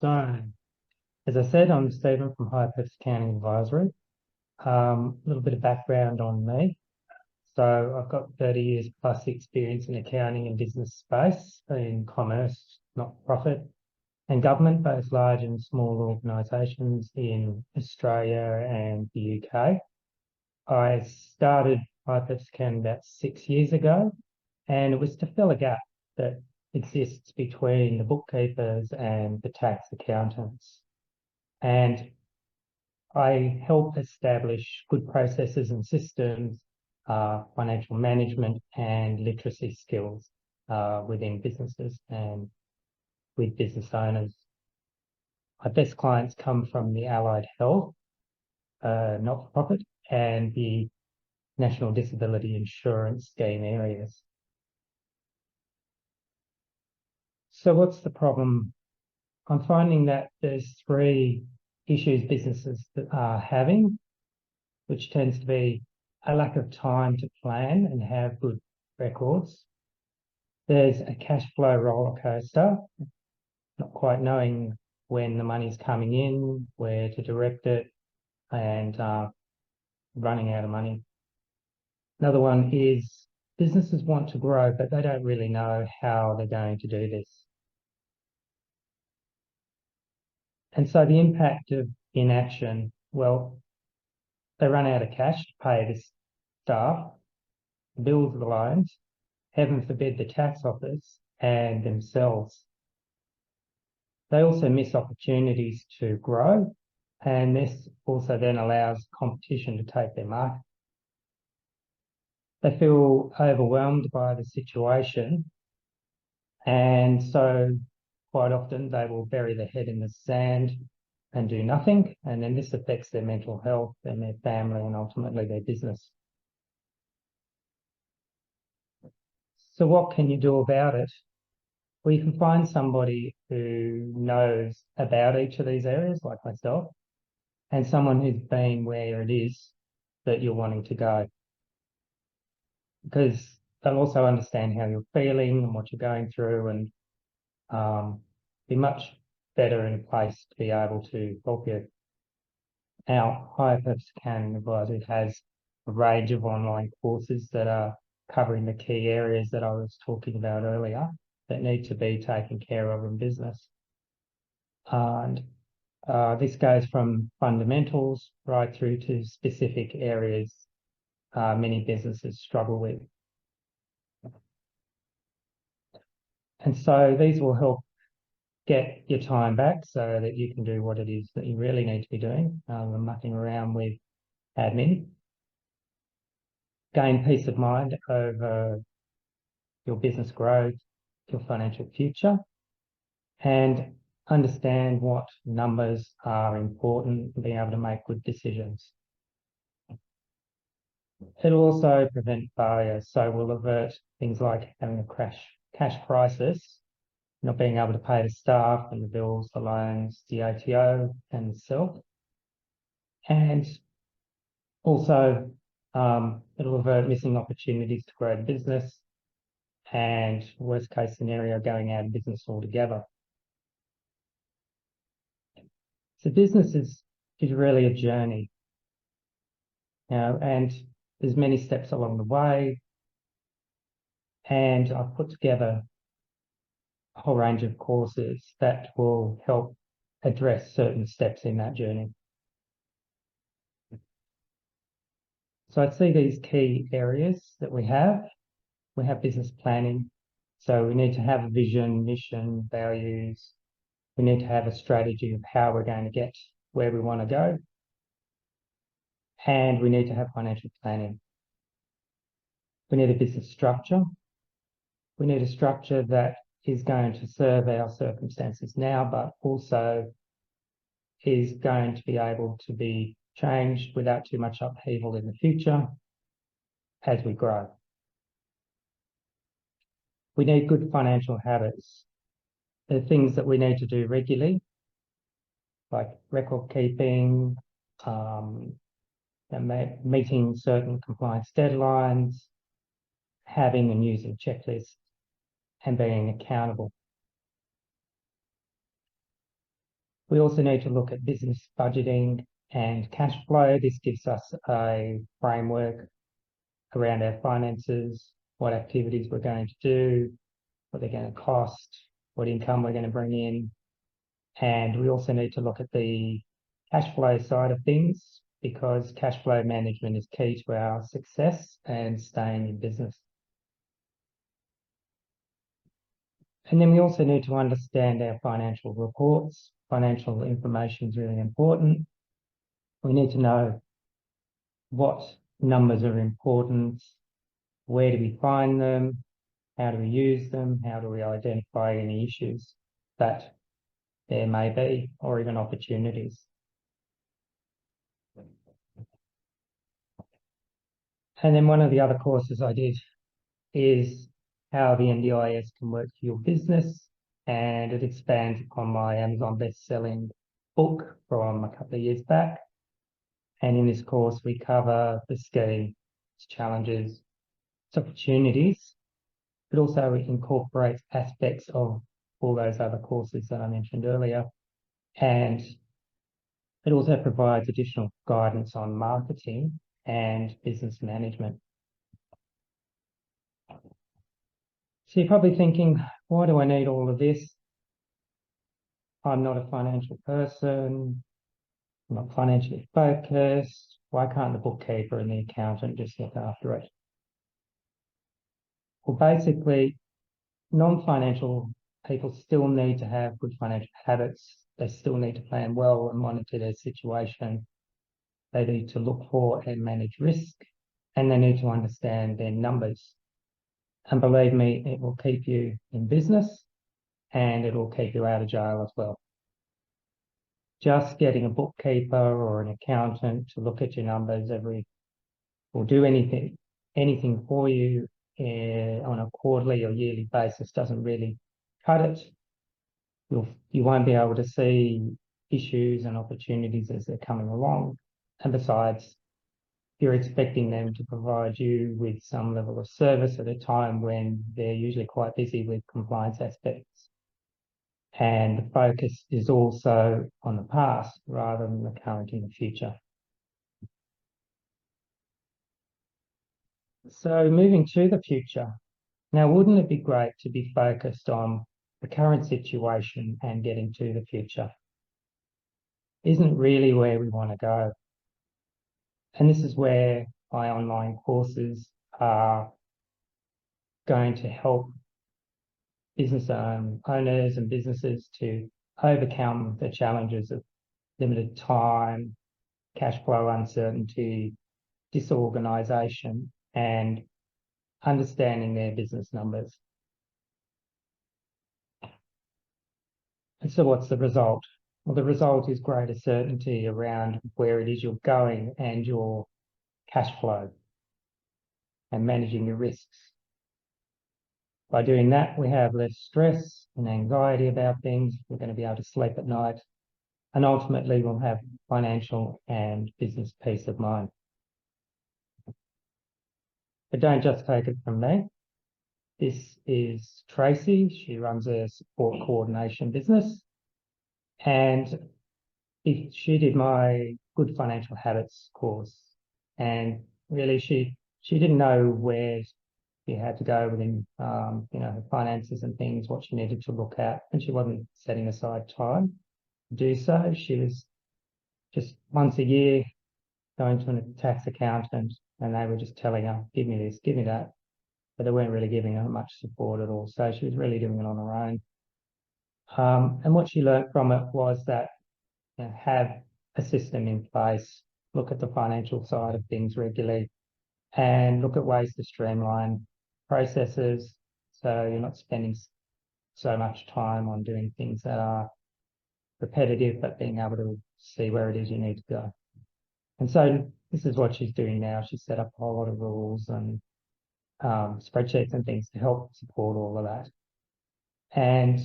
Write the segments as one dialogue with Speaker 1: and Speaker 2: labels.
Speaker 1: So, as I said, I'm Stephen from Higher Purpose Accounting Advisory. A little bit of background on me. So, I've got 30 years plus experience in accounting and business space in commerce, not-for-profit, and government, both large and small organisations in Australia and the UK. I started Higher Purpose Accounting about 6 years ago, and it was to fill a gap that exists between the bookkeepers and the tax accountants. And I help establish good processes and systems, financial management and literacy skills within businesses and with business owners. My best clients come from the allied health, not-for-profit, and the National Disability Insurance Scheme areas. So what's the problem? I'm finding that there's three issues businesses that are having, which tends to be a lack of time to plan and have good records. There's a cash flow roller coaster, not quite knowing when the money's coming in, where to direct it, and running out of money. Another one is businesses want to grow, but they don't really know how they're going to do this. And so the impact of inaction, well, they run out of cash to pay the staff, the bills, the loans, heaven forbid the tax office, and themselves. They also miss opportunities to grow, and this also then allows competition to take their market. They feel overwhelmed by the situation, and so quite often they will bury their head in the sand and do nothing, and then this affects their mental health and their family and ultimately their business. So what can you do about it? Well, you can find somebody who knows about each of these areas, like myself, and someone who's been where it is that you're wanting to go. Because they'll also understand how you're feeling and what you're going through and be much better in a place to be able to help you. Our Higher Purpose Accounting Advisory has a range of online courses that are covering the key areas that I was talking about earlier that need to be taken care of in business. And this goes from fundamentals right through to specific areas many businesses struggle with. And so these will help get your time back so that you can do what it is that you really need to be doing, mucking around with admin. Gain peace of mind over your business growth, your financial future, and understand what numbers are important and being able to make good decisions. It'll also prevent failure, so we'll avert things like having a cash crisis, not being able to pay the staff and the bills, the loans, the ATO and the self. And also it'll avert missing opportunities to grow the business and worst case scenario, going out of business altogether. So business is really a journey, and there's many steps along the way. And I've put together a whole range of courses that will help address certain steps in that journey. So I'd see these key areas that we have. We have business planning. So we need to have a vision, mission, values. We need to have a strategy of how we're going to get where we want to go. And we need to have financial planning. We need a business structure. We need a structure that is going to serve our circumstances now, but also is going to be able to be changed without too much upheaval in the future as we grow. We need good financial habits. There are things that we need to do regularly, like record keeping, meeting certain compliance deadlines, having and using checklists, and being accountable. We also need to look at business budgeting and cash flow. This gives us a framework around our finances, what activities we're going to do, what they're going to cost, what income we're going to bring in. And we also need to look at the cash flow side of things, because cash flow management is key to our success and staying in business. And then we also need to understand our financial reports. Financial information is really important. We need to know what numbers are important, where do we find them, how do we use them, how do we identify any issues that there may be, or even opportunities. And then one of the other courses I did is how the NDIS can work for your business, and it expands upon my Amazon best-selling book from a couple of years back. And in this course, we cover the scheme, its challenges, its opportunities, but also it incorporates aspects of all those other courses that I mentioned earlier. And it also provides additional guidance on marketing and business management. So you're probably thinking, why do I need all of this? I'm not a financial person. I'm not financially focused. Why can't the bookkeeper and the accountant just look after it? Well, basically, non-financial people still need to have good financial habits. They still need to plan well and monitor their situation. They need to look for and manage risk, and they need to understand their numbers. And believe me, it will keep you in business and it will keep you out of jail as well. Just getting a bookkeeper or an accountant to look at your numbers or do anything for you on a quarterly or yearly basis doesn't really cut it. You won't be able to see issues and opportunities as they're coming along. And besides, you're expecting them to provide you with some level of service at a time when they're usually quite busy with compliance aspects. And the focus is also on the past rather than the current and the future. So moving to the future. Now, wouldn't it be great to be focused on the current situation and getting to the future? Isn't really where we want to go. And this is where my online courses are going to help business owners and businesses to overcome the challenges of limited time, cash flow uncertainty, disorganisation, and understanding their business numbers. And so what's the result? Well, the result is greater certainty around where it is you're going and your cash flow and managing your risks. By doing that, we have less stress and anxiety about things. We're going to be able to sleep at night, and ultimately we'll have financial and business peace of mind. But don't just take it from me. This is Tracy. She runs a support coordination business, and she did my Good Financial Habits course. And really, she didn't know where she had to go within, her finances and things, what she needed to look at, and she wasn't setting aside time to do so. She was just once a year going to a tax accountant, and they were just telling her, give me this, give me that, but they weren't really giving her much support at all. So she was really doing it on her own. And what she learned from it was that have a system in place, look at the financial side of things regularly, and look at ways to streamline processes so you're not spending so much time on doing things that are repetitive, but being able to see where it is you need to go. And so this is what she's doing now. She's set up a whole lot of rules and spreadsheets and things to help support all of that. And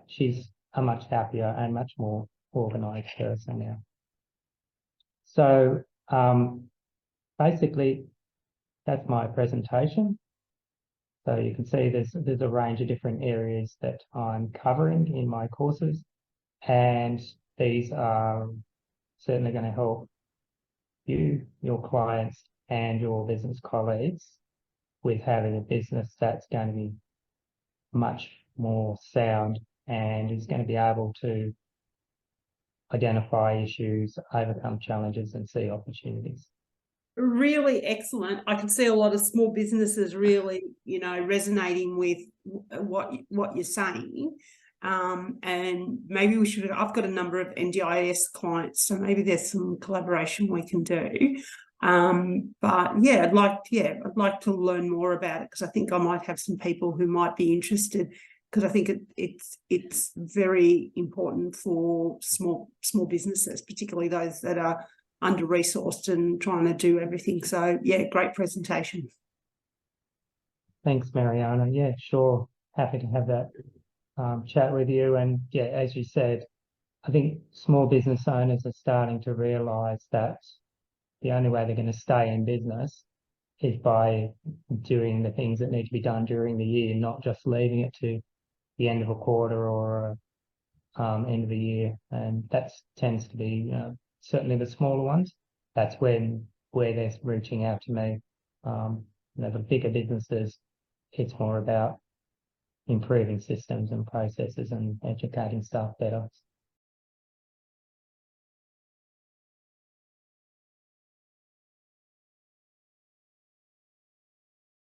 Speaker 1: she's a much happier and much more organised person now. So basically, that's my presentation. So you can see there's a range of different areas that I'm covering in my courses. And these are certainly going to help you, your clients, and your business colleagues with having a business that's going to be much more sound and is going to be able to identify issues, overcome challenges, and see opportunities.
Speaker 2: Really excellent. I can see a lot of small businesses really, resonating with what you're saying. And maybe I've got a number of NDIS clients, so maybe there's some collaboration we can do. But yeah, I'd like to learn more about it, because I think I might have some people who might be interested, because I think it's very important for small businesses, particularly those that are under-resourced and trying to do everything. So yeah, great presentation.
Speaker 1: Thanks, Mariana. Yeah, sure. Happy to have that chat with you. And yeah, as you said, I think small business owners are starting to realise that the only way they're going to stay in business is by doing the things that need to be done during the year, not just leaving it to the end of a quarter or end of the year. And that tends to be certainly the smaller ones. That's where they're reaching out to me. The bigger businesses, it's more about improving systems and processes and educating staff better.